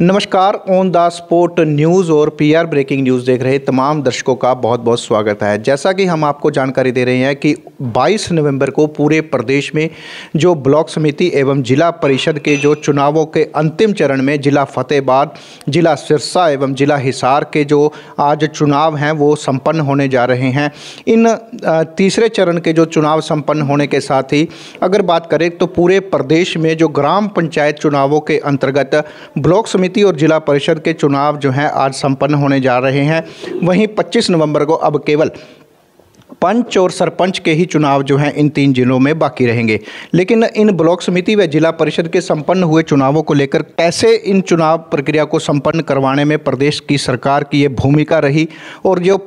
नमस्कार, on the spot news और PR breaking news देख रहे तमाम दर्शकों का बहुत बहुत स्वागत है। जैसा कि हम आपको जानकारी दे रहे हैं कि 22 नवंबर को पूरे प्रदेश में जो ब्लॉक समिति एवं जिला परिषद के जो चुनावों के अंतिम चरण में जिला फतेहाबाद, जिला सिरसा एवं जिला हिसार के जो आज चुनाव हैं वो संपन्न होने जा रहे हैं। इन तीसरे चरण के जो चुनाव संपन्न होने के साथ ही अगर बात करें तो पूरे प्रदेश में जो ग्राम पंचायत चुनावों के अंतर्गत ब्लॉक समिति और जिला परिषद के चुनाव जो हैं आज संपन्न होने जा रहे हैं। वहीं 25 नवंबर को अब केवल पंच और सरपंच के ही चुनाव जो हैं इन 3 जिलों में बाकी रहेंगे। लेकिन इन ब्लॉक समिति व जिला परिषद के संपन्न हुए चुनावों को लेकर कैसे इन चुनाव प्रक्रिया को संपन्न करवाने में प्रदेश की सरकार की ये भूमिका रही और जो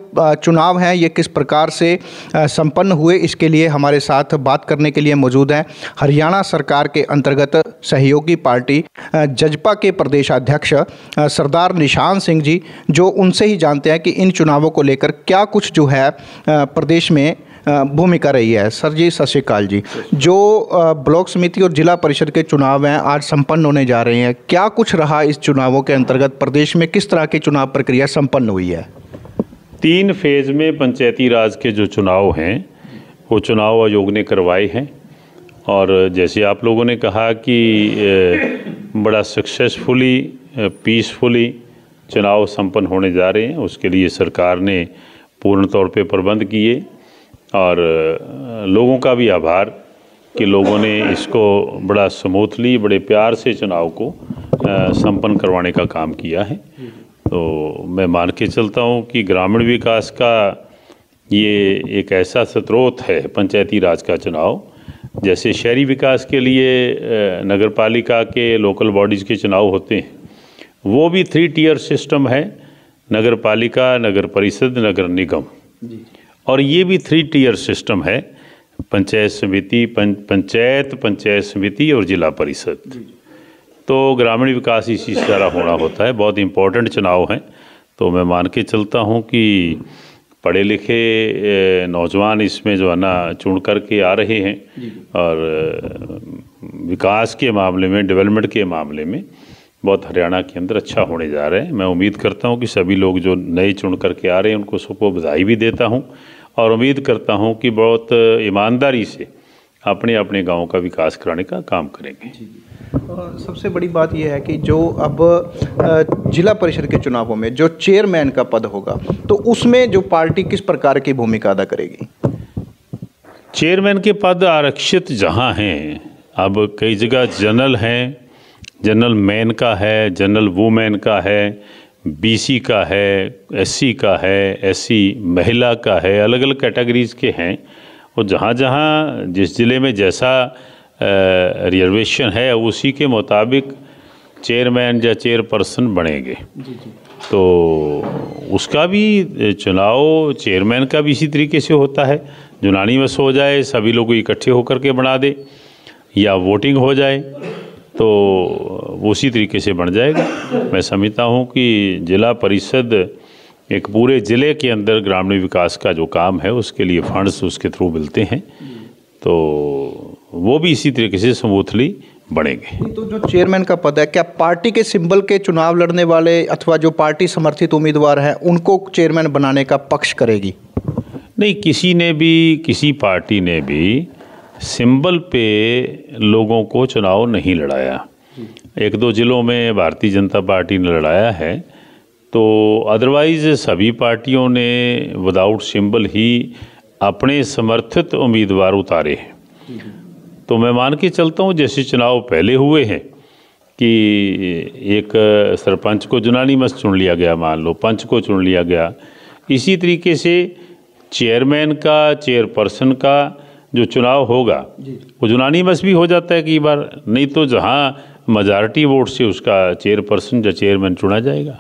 चुनाव हैं ये किस प्रकार से संपन्न हुए, इसके लिए हमारे साथ बात करने के लिए मौजूद हैं हरियाणा सरकार के अंतर्गत सहयोगी पार्टी जजपा के प्रदेशाध्यक्ष सरदार निशान सिंह जी, जो उनसे ही जानते हैं कि इन चुनावों को लेकर क्या कुछ जो है प्रदेश में भूमिका रही है। सर जी सत श्री अकाल जी। जो ब्लॉक समिति और जिला परिषद के चुनाव हैं आज संपन्न होने जा रहे हैं, क्या कुछ रहा इस चुनावों के अंतर्गत, प्रदेश में किस तरह की चुनाव प्रक्रिया संपन्न हुई है? 3 फेज़ में पंचायती राज के जो चुनाव हैं वो चुनाव आयोग ने करवाए हैं और जैसे आप लोगों ने कहा कि बड़ा सक्सेसफुली पीसफुली चुनाव संपन्न होने जा रहे हैं, उसके लिए सरकार ने पूर्ण तौर पे प्रबंध किए और लोगों का भी आभार कि लोगों ने इसको बड़ा स्मूथली बड़े प्यार से चुनाव को संपन्न करवाने का काम किया है। तो मैं मान के चलता हूँ कि ग्रामीण विकास का ये एक ऐसा स्रोत है पंचायती राज का चुनाव, जैसे शहरी विकास के लिए नगर पालिका के लोकल बॉडीज़ के चुनाव होते हैं, वो भी 3 टियर सिस्टम है, नगर पालिका, नगर परिषद, नगर निगम, और ये भी 3 टियर सिस्टम है, पंचायत समिति, पंचायत समिति और जिला परिषद। तो ग्रामीण विकास इसी तरह होना होता है, बहुत इम्पोर्टेंट चुनाव हैं। तो मैं मान के चलता हूँ कि पढ़े लिखे नौजवान इसमें जो है ना चुन करके आ रहे हैं और विकास के मामले में, डेवलपमेंट के मामले में बहुत हरियाणा के अंदर अच्छा होने जा रहे हैं। मैं उम्मीद करता हूं कि सभी लोग जो नए चुन करके आ रहे हैं उनको सबको बधाई भी देता हूं और उम्मीद करता हूं कि बहुत ईमानदारी से अपने अपने गांव का विकास कराने का काम करेंगे। सबसे बड़ी बात यह है कि जो अब जिला परिषद के चुनावों में जो चेयरमैन का पद होगा तो उसमें जो पार्टी किस प्रकार की भूमिका अदा करेगी? चेयरमैन के पद आरक्षित जहाँ हैं, अब कई जगह जनरल हैं, जनरल मैन का है, जनरल वुमेन का है, बीसी का है, एससी का है, एससी महिला का है, अलग अलग कैटेगरीज़ के हैं। और जहाँ जहाँ जिस ज़िले में जैसा रिजर्वेशन है उसी के मुताबिक चेयरमैन या चेयरपर्सन बनेंगे। तो उसका भी चुनाव चेयरमैन का भी इसी तरीके से होता है, यूनानिमस हो जाए, सभी लोग इकट्ठे होकर के बना दे, या वोटिंग हो जाए तो उसी तरीके से बन जाएगा। मैं समझता हूँ कि जिला परिषद एक पूरे ज़िले के अंदर ग्रामीण विकास का जो काम है उसके लिए फंड्स उसके थ्रू मिलते हैं, तो वो भी इसी तरीके से स्मूथली बढ़ेंगे। तो जो चेयरमैन का पद है, क्या पार्टी के सिंबल के चुनाव लड़ने वाले अथवा जो पार्टी समर्थित उम्मीदवार हैं उनको चेयरमैन बनाने का पक्ष करेगी? नहीं, किसी पार्टी ने भी सिंबल पे लोगों को चुनाव नहीं लड़ाया। 1-2 ज़िलों में भारतीय जनता पार्टी ने लड़ाया है, तो अदरवाइज़ सभी पार्टियों ने विदाउट सिंबल ही अपने समर्थित उम्मीदवार उतारे हैं। तो मैं मान के चलता हूँ जैसे चुनाव पहले हुए हैं कि एक सरपंच को यूनानिमस चुन लिया गया, मान लो पंच को चुन लिया गया, इसी तरीके से चेयरमैन का, चेयरपर्सन का जो चुनाव होगा वो यूनानिमस भी हो जाता है कई बार, नहीं तो जहाँ मेजॉरिटी वोट से उसका चेयरपर्सन या चेयरमैन चुना जाएगा।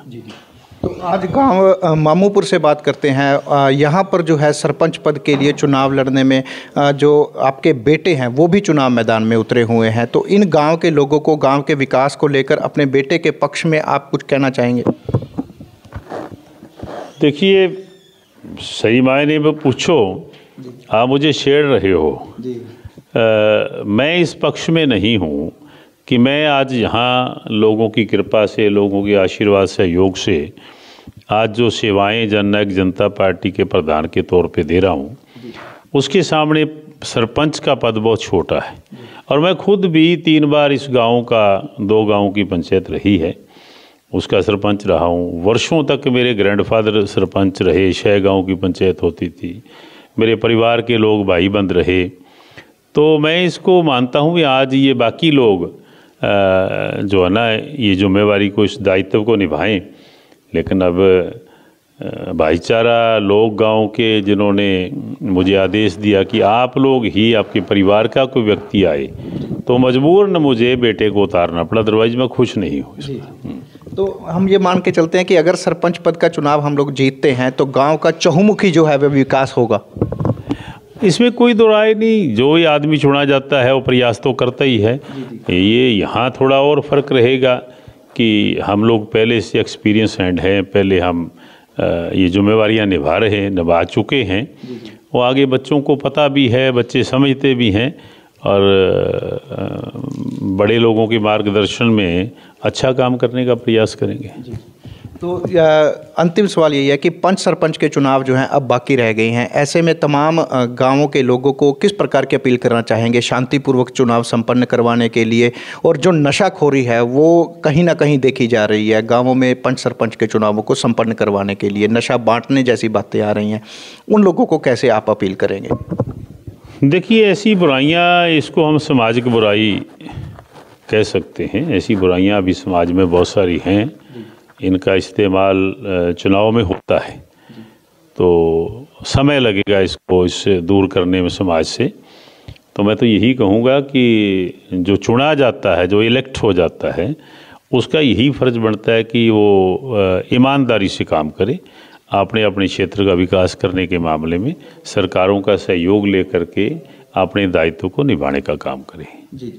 तो आज गांव मामूपुर से बात करते हैं। यहाँ पर जो है सरपंच पद के लिए चुनाव लड़ने में जो आपके बेटे हैं वो भी चुनाव मैदान में उतरे हुए हैं, तो इन गांव के लोगों को, गांव के विकास को लेकर अपने बेटे के पक्ष में आप कुछ कहना चाहेंगे? देखिए, सही मायने में पूछो, आप मुझे छेड़ रहे हो, मैं इस पक्ष में नहीं हूँ कि मैं आज यहाँ लोगों की कृपा से, लोगों के आशीर्वाद सहयोग से आज जो सेवाएं जननायक जनता पार्टी के प्रधान के तौर पे दे रहा हूँ, उसके सामने सरपंच का पद बहुत छोटा है। और मैं खुद भी 3 बार इस गांव का, 2 गांव की पंचायत रही है, उसका सरपंच रहा हूँ। वर्षों तक मेरे ग्रैंडफादर सरपंच रहे, 6 गांव की पंचायत होती थी, मेरे परिवार के लोग भाई बंद रहे। तो मैं इसको मानता हूँ कि आज ये बाकी लोग जो है ना, ये जिम्मेवारी को, इस दायित्व को निभाएं। लेकिन अब भाईचारा लोग गांव के, जिन्होंने मुझे आदेश दिया कि आप लोग ही, आपके परिवार का कोई व्यक्ति आए, तो मजबूरन मुझे बेटे को उतारना पड़ा, अदरवाइज मैं खुश नहीं हूँ। तो हम ये मान के चलते हैं कि अगर सरपंच पद का चुनाव हम लोग जीतते हैं तो गांव का चहुमुखी जो है वह विकास होगा। इसमें कोई दो राय नहीं। जो ये आदमी चुना जाता है वो प्रयास तो करता ही है। ये यहाँ थोड़ा और फ़र्क रहेगा कि हम लोग पहले से एक्सपीरियंस हैंड हैं, पहले हम ये जिम्मेवारियाँ निभा चुके हैं। वो आगे बच्चों को पता भी है, बच्चे समझते भी हैं, और बड़े लोगों के मार्गदर्शन में अच्छा काम करने का प्रयास करेंगे। तो अंतिम सवाल यही है कि पंच सरपंच के चुनाव जो हैं अब बाकी रह गए हैं, ऐसे में तमाम गांवों के लोगों को किस प्रकार की अपील करना चाहेंगे शांतिपूर्वक चुनाव संपन्न करवाने के लिए? और जो नशाखोरी है वो कहीं ना कहीं देखी जा रही है गांवों में, पंच सरपंच के चुनावों को संपन्न करवाने के लिए नशा बांटने जैसी बातें आ रही हैं, उन लोगों को कैसे आप अपील करेंगे? देखिए, ऐसी बुराइयां, इसको हम सामाजिक बुराई कह सकते हैं। ऐसी बुराइयां अभी समाज में बहुत सारी हैं, इनका इस्तेमाल चुनाव में होता है, तो समय लगेगा इससे दूर करने में समाज से। तो मैं तो यही कहूँगा कि जो चुना जाता है, जो इलेक्ट हो जाता है, उसका यही फ़र्ज़ बनता है कि वो ईमानदारी से काम करे, अपने क्षेत्र का विकास करने के मामले में सरकारों का सहयोग लेकर के अपने दायित्व को निभाने का काम करें। जी,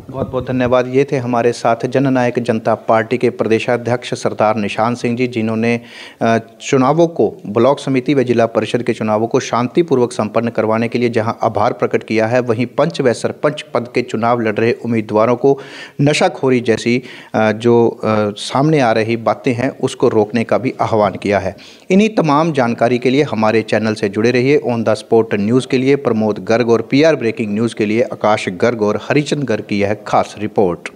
बहुत बहुत धन्यवाद। ये थे हमारे साथ जननायक जनता पार्टी के प्रदेशाध्यक्ष सरदार निशान सिंह जी, जिन्होंने चुनावों को, ब्लॉक समिति व जिला परिषद के चुनावों को शांतिपूर्वक संपन्न करवाने के लिए जहां आभार प्रकट किया है, वहीं पंच व सरपंच पद के चुनाव लड़ रहे उम्मीदवारों को नशाखोरी जैसी जो सामने आ रही बातें हैं उसको रोकने का भी आह्वान किया है। इन्हीं तमाम जानकारी के लिए हमारे चैनल से जुड़े रहिए। ऑन द स्पॉट न्यूज़ के लिए प्रमोद गर्ग और PR ब्रेकिंग न्यूज़ के लिए आकाश गर्ग और हरिचंद गर्ग की यह खास रिपोर्ट।